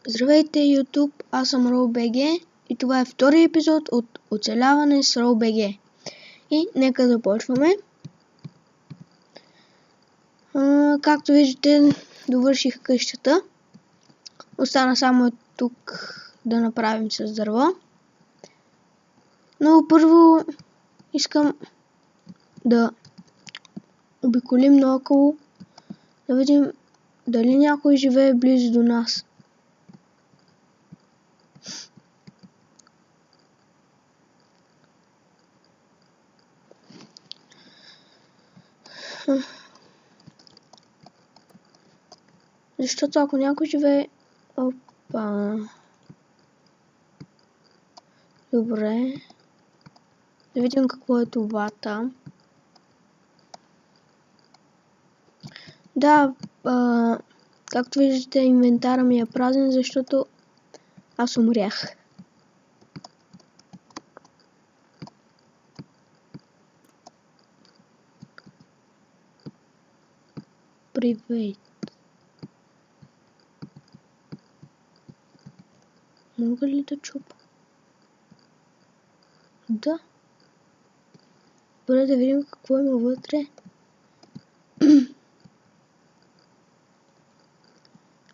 Здравейте, YouTube, аз съм RowBG и това е втори епизод от оцеляване с RowBG. И нека започваме. Както виждате, довърших къщата. Остана само тук да направим с дърво. Но първо искам да обиколим наоколо, да видим дали някой живее близо до нас. Защото ако някой живее... Опа... Добре. Да видим какво е това там. Да, както виждате, инвентара ми е празен, защото аз умрях. Привет. Мога ли да чупа? Да. Добре, да видим какво има вътре.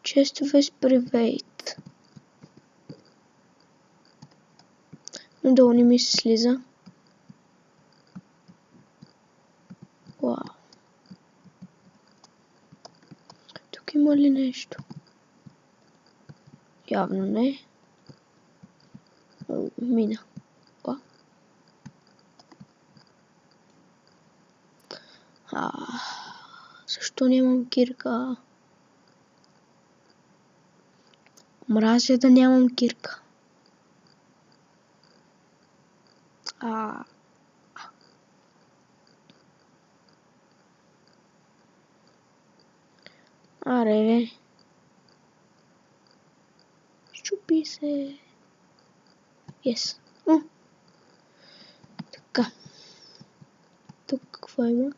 Честове с привет. Надолу не ми се слиза. Вау. Тук има ли нещо? Явно не. Мина. Защо нямам кирка? Мразя да нямам кирка. Аре. Щупи се. Yes. Така. Тук какво има?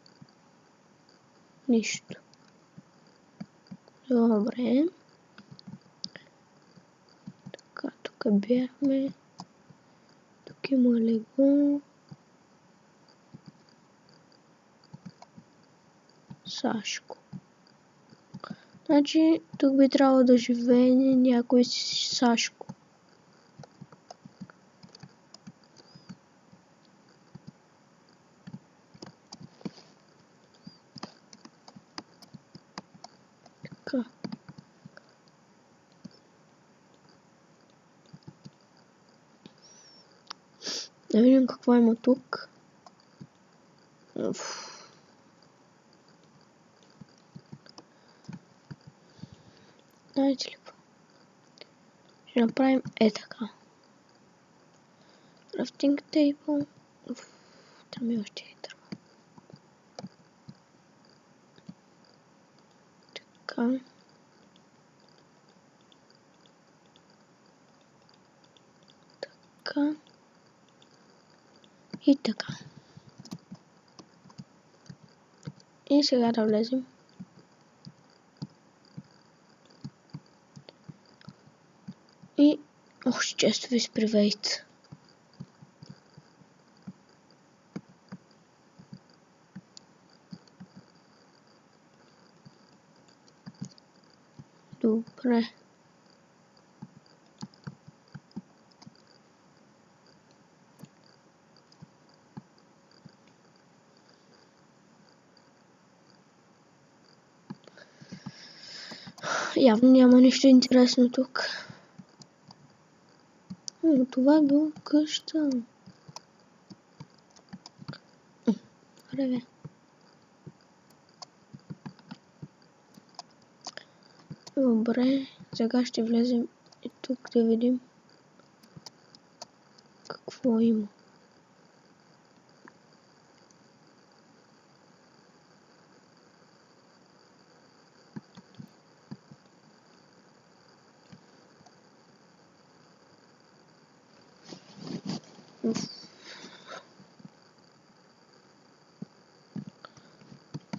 Нищо. Добре. Така, тук бяхме. Тук има легло. Сашко. Значи, тук би трябвало да живее някой Сашко. Така. Да видим какво има тук. Знаете ли какво? Ще направим така. Crafting table. Там е още дърво. Така. Така. И така. И сега да влезем. И още честове с привет. Добре. Явно няма нищо интересно тук. Това е било къща. Добре. Добре, сега ще влезем и тук да видим какво има.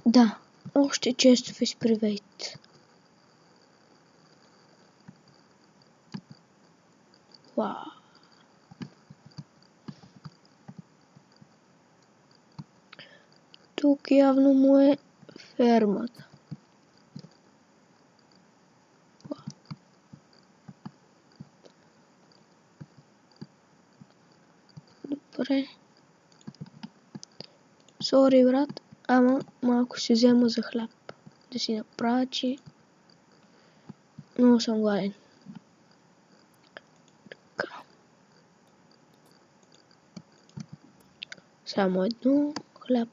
Да, още честове с привет. Вау. Тук явно му е фермата. Добре. Сори, брат, ама малко ще взема за хляб. Да си направя, че много съм гладен. Така. Само едно хляб.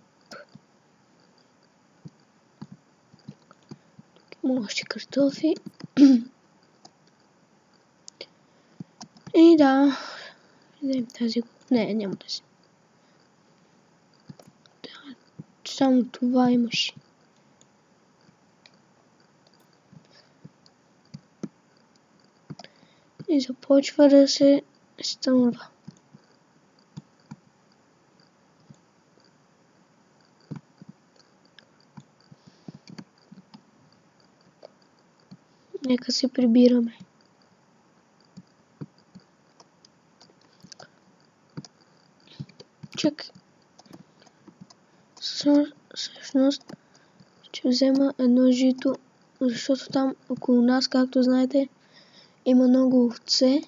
Тук има още картофи. И да. Вземем тази. Не, няма да си. Да, само това имаше. И започва да се стъмва. Нека се прибираме. Чакай. Всъщност ще взема едно жито, защото там около нас, както знаете, има много овце.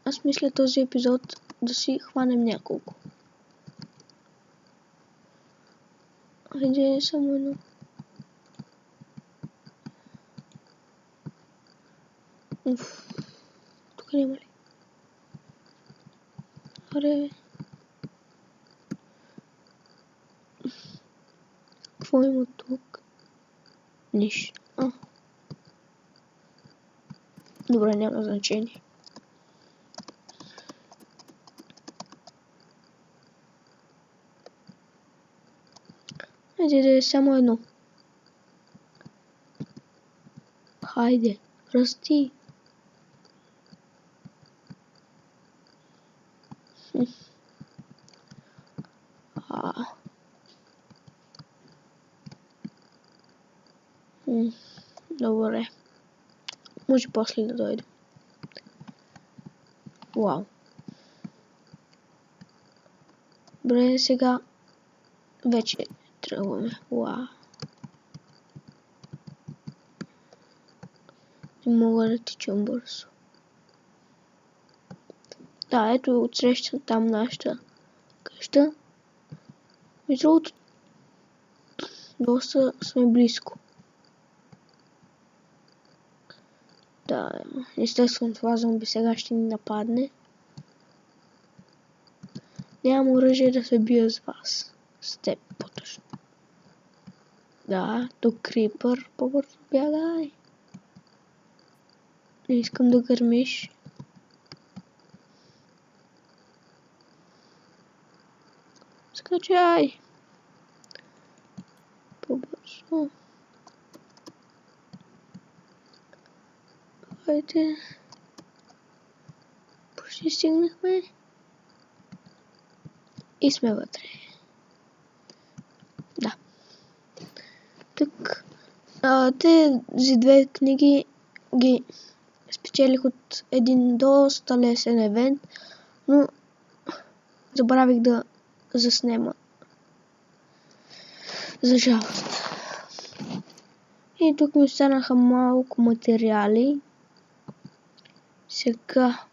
Аз мисля този епизод да си хванем няколко. Хайде само едно. Уф. Тук няма ли? Аре. Какво има тук? Нищо. Добре, няма значение. Хайде да е само едно. Хайде, расти. Добре. Може после да дойде. Вау. Добре, сега вече тръгваме. Вау. Не мога да тичам бързо. Да, ето отсреща там нашата къща. Между другото, доста сме близко. Да, естествено това зомби сега ще ни нападне. Нямам оръжие да се бия с вас. С теб по-точно. Да, тук крипър, по-бързо бягай. Не искам да гърмиш. Скачай! По-бързо. Хайде. Почти стигнахме. И сме вътре. Да. Тук тези две книги ги спечелих от един доста лесен евент, но забравих да заснема. За жалост. И тук ми останаха малко материали. Сега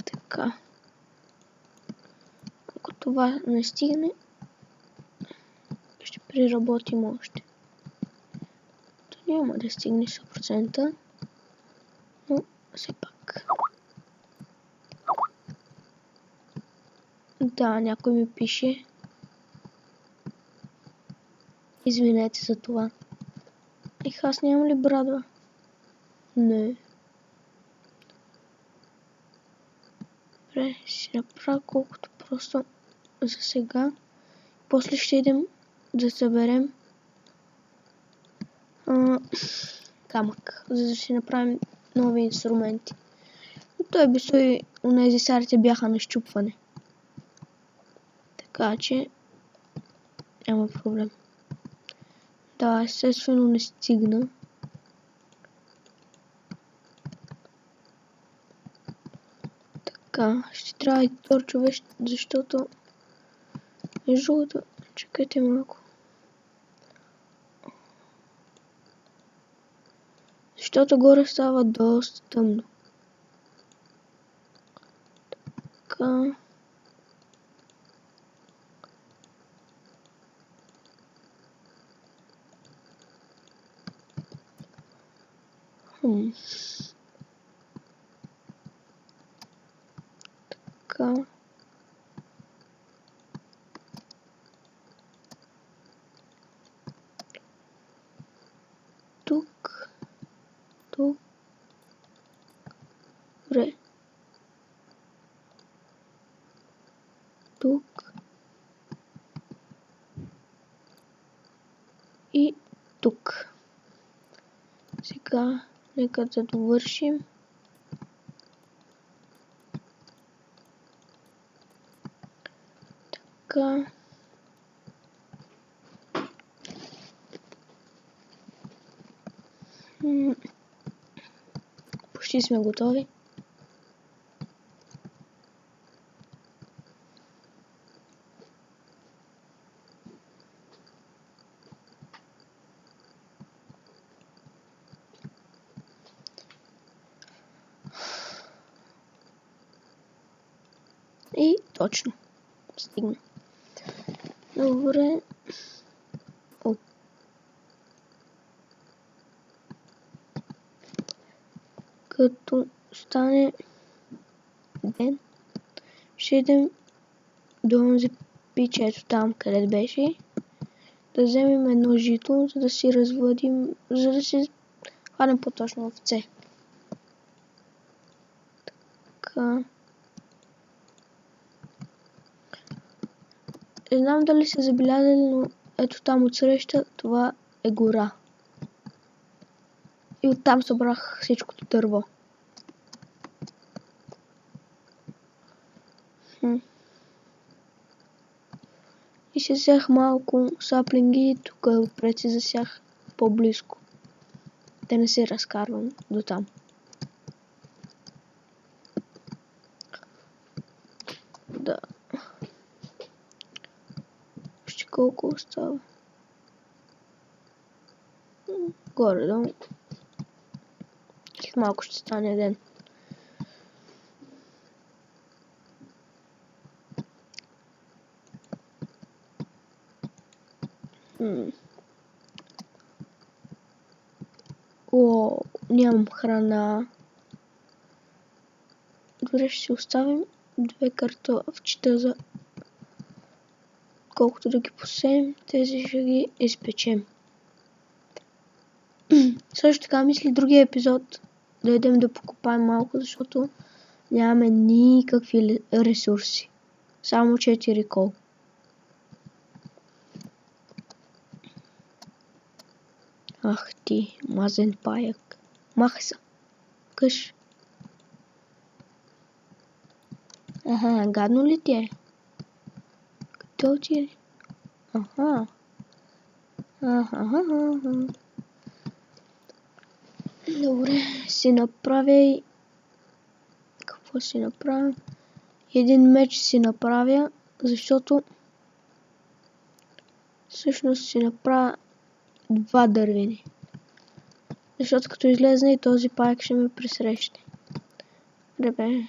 така. Ако това не стигне, ще приработим още. То няма да стигне 100%, но все пак. Да, някой ми пише. Извинете за това. Аз нямам ли брадва? Не. Добре, ще направя колкото просто за сега. После ще идем да съберем камък, за да си направим нови инструменти. Но той би стои, онези сарите бяха на щупване. Така че няма проблем. Да, естествено не стигна. Така, ще трябва едитор, човек, защото между другото, чакайте малко. Защото горе става доста тъмно. Така. Така. Тук. Тук. Добре. Тук. И тук. Сега нека да довършим. Така. Почти сме готови. И точно. Стигна. Добре. Като стане ден, ще идем до онзи пичето там, къде беше, да вземем едно жито, за да си развъдим, за да си хванем по-точно овце. Така. Не знам дали се забелязали, но ето там отсреща, това е гора. И оттам събрах всичкото дърво. И си взех малко саплинги и тук отпред си засях по-близко. Да не се разкарвам до там. Да. Още колко остава? Горе-долу. След малко ще стане ден. О, нямам храна. Добре, ще си оставим 2 картофчета за колкото да ги посеем, тези ще ги изпечем. Също така мисля другия епизод да идем да покопаем малко, защото нямаме никакви ресурси. Само 4 кол. Ах ти, мазен паяк. Махай се. Къш. Аха, гадно ли ти е? Къде отиде? Аха. Добре, си направя. Какво си направя? Един меч си направя, защото всъщност си направя 2 дървени. Защото като излезне и този паяк ще ме пресрещне. Добре.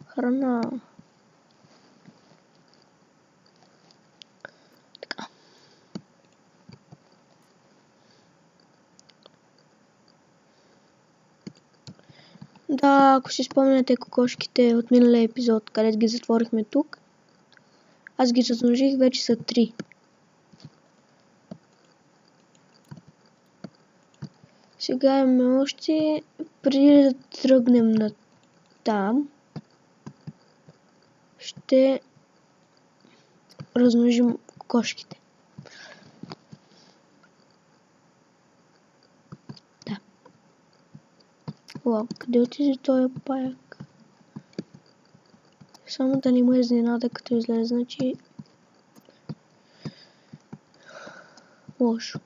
Храна. Така. Да, ако си спомняте кокошките от миналия епизод, където ги затворихме тук, аз ги размножих, вече са 3. Сега имаме още, преди да тръгнем на там, ще размножим кокошките. Да. О, къде отиде този паяк? Само да не му е изненада, като излезе, значи лошо.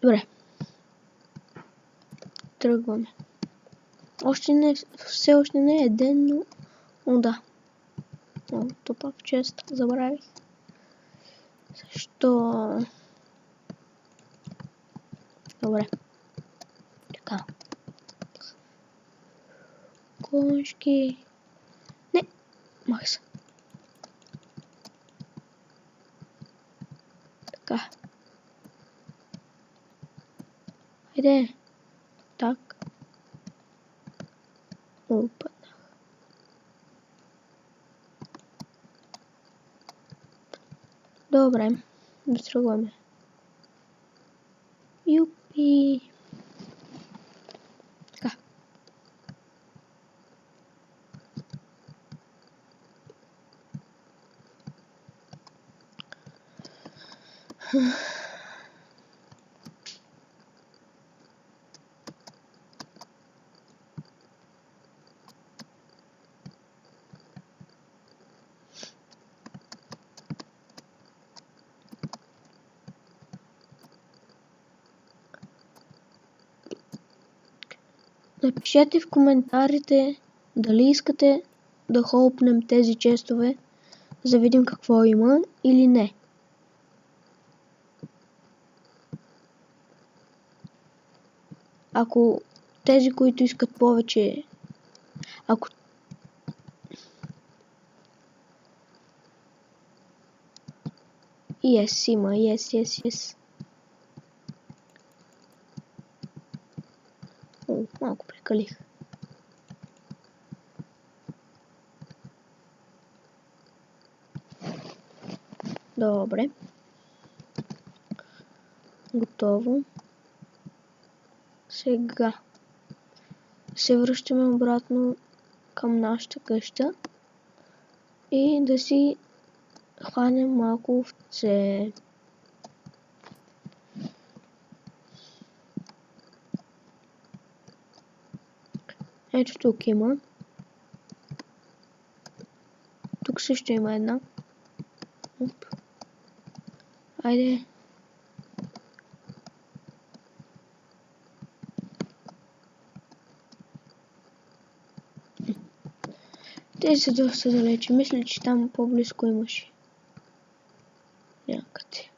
Добре. Тръгваме. Все още не е ден, но... О, да. О, то пак чест. Забравих. Защо? Добре. Така. Кончки. Не. Мах се. Така. Хайде. Так. Опа. Добре. Да тръгваме. Юпи. Така. Напишете в коментарите дали искате да хопнем тези честове, за да видим какво има или не. Ако тези, които искат повече, ако Yes, има, yes. О, малко прекалих. Добре. Готово. Сега се връщаме обратно към нашата къща и да си хванем малко овце. Ето тук има. Тук също има една. Оп. Айде. Те са доста далече. Мисля, че там по-близко имаше. Някъде.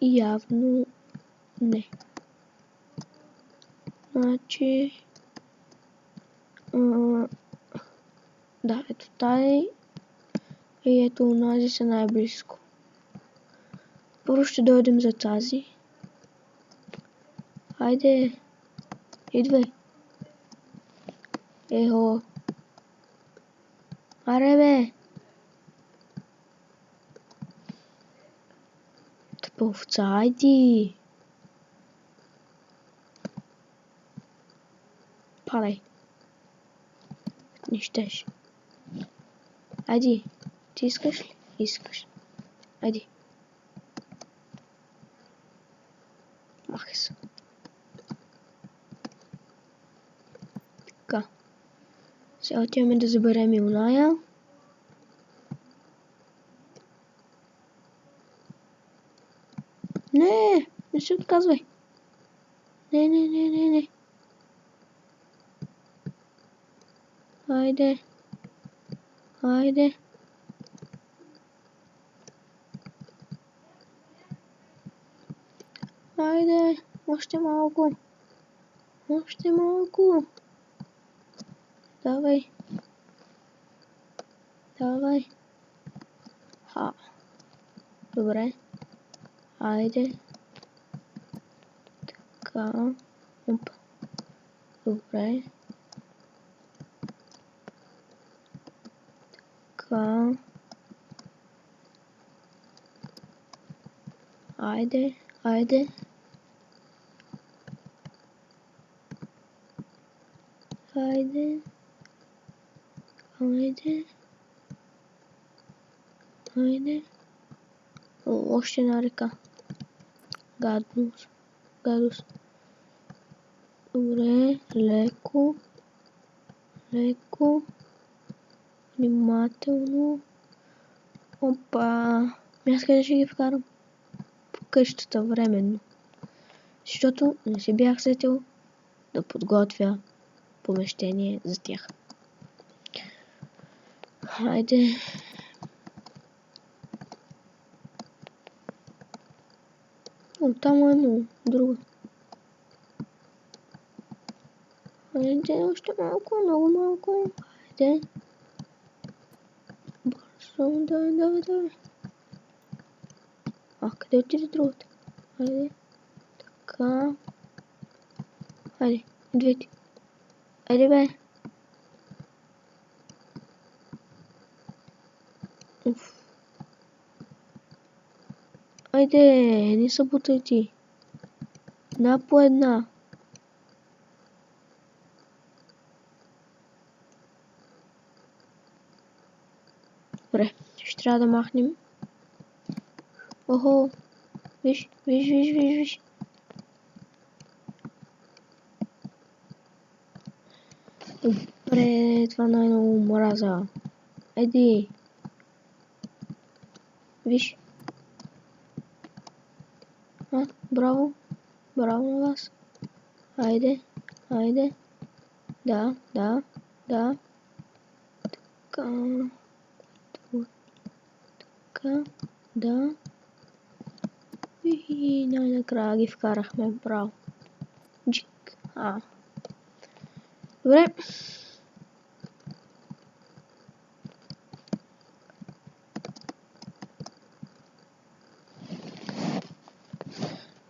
Явно не. Значи... да, ето тази и ето онази са най-близко. Първо ще дойдем за тази. Хайде, идвай. Ехо. Аре бе. Тъпа овца, айди. Падай. Не щеш. Айди. Ти искаш ли? Искаш. Айди. Махай се. Така. Сега отиваме да заберем и оная. Не се отказвай. Не. Хайде. Хайде. Още малко. Давай. Добре. Айде. Така. Оп. Добре. Така. Айде. Още една река. Гадост. Добре, леко. внимателно. Опа! Аз къде ще ги вкарам? По къщата временно. Защото не се бях сетил да подготвя помещение за тях. Хайде. О, там е едно друго. Хайде, още малко, много малко. Хайде. Бързо, давай. Къде отиде другото? Хайде. Така. Хайде, двете. Хайде, бе. Уф. Хайде, не са бутайте. Една по една. Добре, ще трябва да махнем. Охо, виж. Добре, това най-много мраза. Еди. Виж. Браво. Браво на вас. Хайде. Да. Така. Да. И най-накрая ги вкарахме. Браво. Джик. Добре.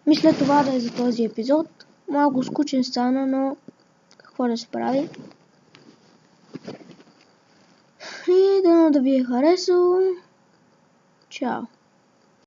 Мисля това да е за този епизод. Малко скучен стана, но какво да се прави. И дано да ви е харесало. Чао!